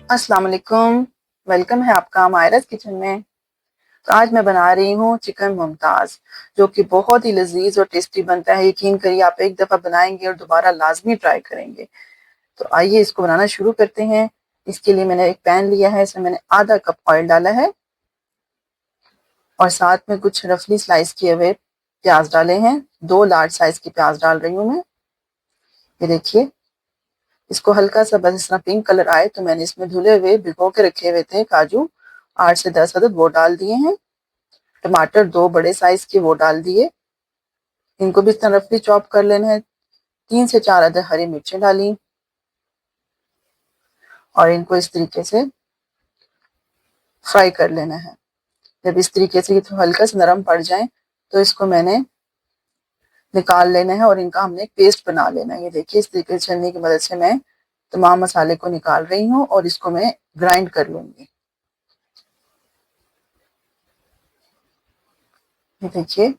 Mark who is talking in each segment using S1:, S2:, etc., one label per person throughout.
S1: अस्सलाम वालेकुम। वेलकम है आपका मायरस किचन में। तो आज मैं बना रही हूँ चिकन मुमताज़, जो कि बहुत ही लजीज और टेस्टी बनता है। यकीन करिए आप एक दफ़ा बनाएंगे और दोबारा लाजमी ट्राई करेंगे। तो आइए इसको बनाना शुरू करते हैं। इसके लिए मैंने एक पैन लिया है, इसमें मैंने आधा कप ऑयल डाला है और साथ में कुछ रफली स्लाइस किए हुए प्याज डाले हैं। 2 लार्ज साइज की प्याज डाल रही हूँ मैं। ये देखिए, इसको हल्का सा बस इस तरह पिंक कलर आए तो मैंने इसमें धुले हुए भिगो के रखे हुए थे काजू 8 से 10 अदद, वो डाल दिए हैं। टमाटर 2 बड़े साइज के वो डाल दिए, इनको भी इस तरह रफली चॉप कर लेना है। 3 से 4 अदद हरी मिर्चें डाली और इनको इस तरीके से फ्राई कर लेना है। जब इस तरीके से ये तो हल्का से नरम पड़ जाए तो इसको मैंने निकाल लेना है और इनका हमने एक पेस्ट बना लेना है। ये देखिए, इस तरीके से छलनी की मदद से मैं तमाम मसाले को निकाल रही हूँ और इसको मैं ग्राइंड कर लूंगी। ये देखिए,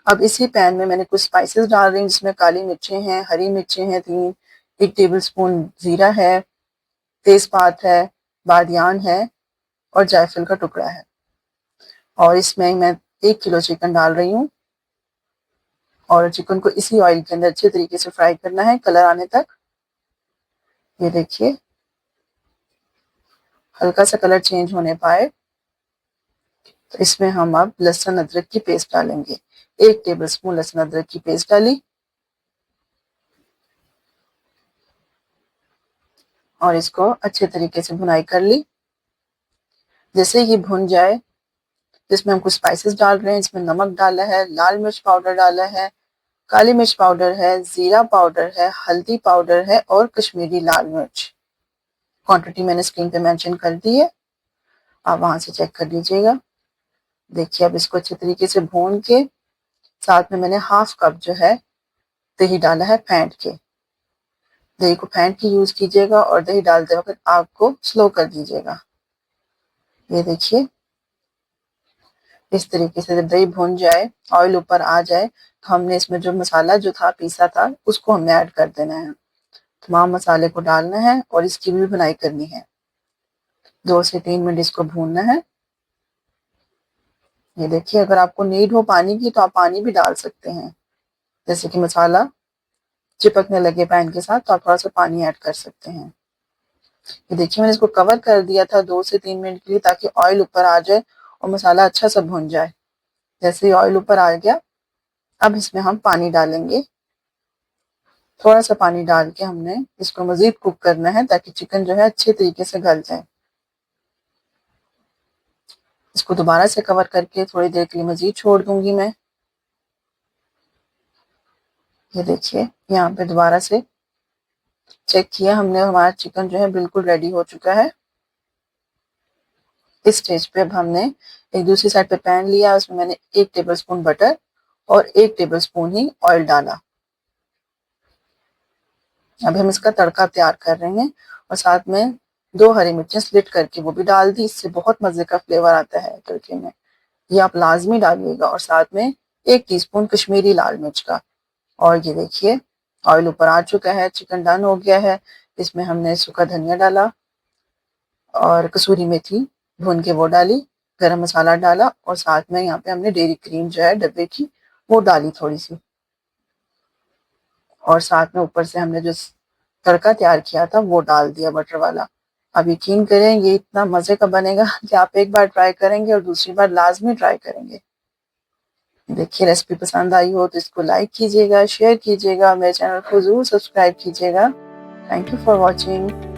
S1: अब इसी पैन में मैंने कुछ स्पाइसेस डाल रही हूँ, जिसमें काली मिर्चें हैं, हरी मिर्चें हैं 3, 1 टेबलस्पून जीरा है, तेजपात है, बादियान है और जायफल का टुकड़ा है। और इसमें मैं 1 किलो चिकन डाल रही हूँ और चिकन को इसी ऑयल के अंदर अच्छे तरीके से फ्राई करना है, कलर आने तक। ये देखिए, हल्का सा कलर चेंज होने पाए तो इसमें हम अब लहसुन अदरक की पेस्ट डालेंगे। 1 टेबलस्पून लहसुन अदरक की पेस्ट डाली और इसको अच्छे तरीके से भुनाई कर ली। जैसे ये भुन जाए, जिसमें हम कुछ स्पाइसेस डाल रहे हैं, इसमें नमक डाला है, लाल मिर्च पाउडर डाला है, काली मिर्च पाउडर है, जीरा पाउडर है, हल्दी पाउडर है और कश्मीरी लाल मिर्च। क्वांटिटी मैंने स्क्रीन पे मेंशन कर दी है, आप वहां से चेक कर लीजिएगा। देखिए, अब इसको अच्छे तरीके से भून के साथ में मैंने हाफ कप जो है दही डाला है फेंट के। दही को फेंट के यूज कीजिएगा और दही डालते वक्त आग को स्लो कर दीजिएगा। ये देखिए, इस तरीके से जब दही भुन जाए, ऑयल ऊपर आ जाए तो हमने इसमें जो मसाला जो था पीसा था उसको हमने ऐड कर देना है। तमाम मसाले को डालना है और इसकी भी भुनाई करनी है। 2 से 3 मिनट इसको भूनना है। ये देखिए, अगर आपको नीड हो पानी की तो आप पानी भी डाल सकते हैं। जैसे कि मसाला चिपकने लगे पैन के साथ तो आप थोड़ा सा पानी ऐड कर सकते हैं। ये देखिए, मैंने इसको कवर कर दिया था 2 से 3 मिनट के लिए, ताकि ऑयल ऊपर आ जाए और मसाला अच्छा सा भुन जाए। जैसे ही ऑयल ऊपर आ गया, अब इसमें हम पानी डालेंगे। थोड़ा सा पानी डाल के हमने इसको मजीद कुक करना है, ताकि चिकन जो है अच्छे तरीके से गल जाए। इसको दोबारा से कवर करके थोड़ी देर के लिए मजीद छोड़ दूंगी मैं। ये देखिए, यहाँ पे दोबारा से चेक किया हमने, हमारा चिकन जो है बिल्कुल रेडी हो चुका है। इस स्टेज पे अब हमने एक दूसरी साइड पे पैन लिया, उसमें मैंने 1 टेबलस्पून बटर और 1 टेबलस्पून ही ऑयल डाला। अब हम इसका तड़का तैयार कर रहे हैं और साथ में 2 हरी मिर्चें स्लिट करके वो भी डाल दी। इससे बहुत मजे का फ्लेवर आता है तड़के में, ये आप लाजमी डालिएगा। और साथ में 1 टीस्पून कश्मीरी लाल मिर्च का। और ये देखिए, ऑयल ऊपर आ चुका है, चिकन डन हो गया है। इसमें हमने सूखा धनिया डाला और कसूरी मेथी भून के वो डाली, गरम मसाला डाला और साथ में यहाँ पे हमने डेयरी क्रीम जो है डब्बे की वो डाली थोड़ी सी। और साथ में ऊपर से हमने जो तड़का तैयार किया था वो डाल दिया बटर वाला। अब यकीन करें, ये इतना मजे का बनेगा कि आप एक बार ट्राई करेंगे और दूसरी बार लाजमी ट्राई करेंगे। देखिए, रेसिपी पसंद आई हो तो इसको लाइक कीजिएगा, शेयर कीजिएगा, मेरे चैनल को जरूर सब्सक्राइब कीजिएगा। Thank you for watching.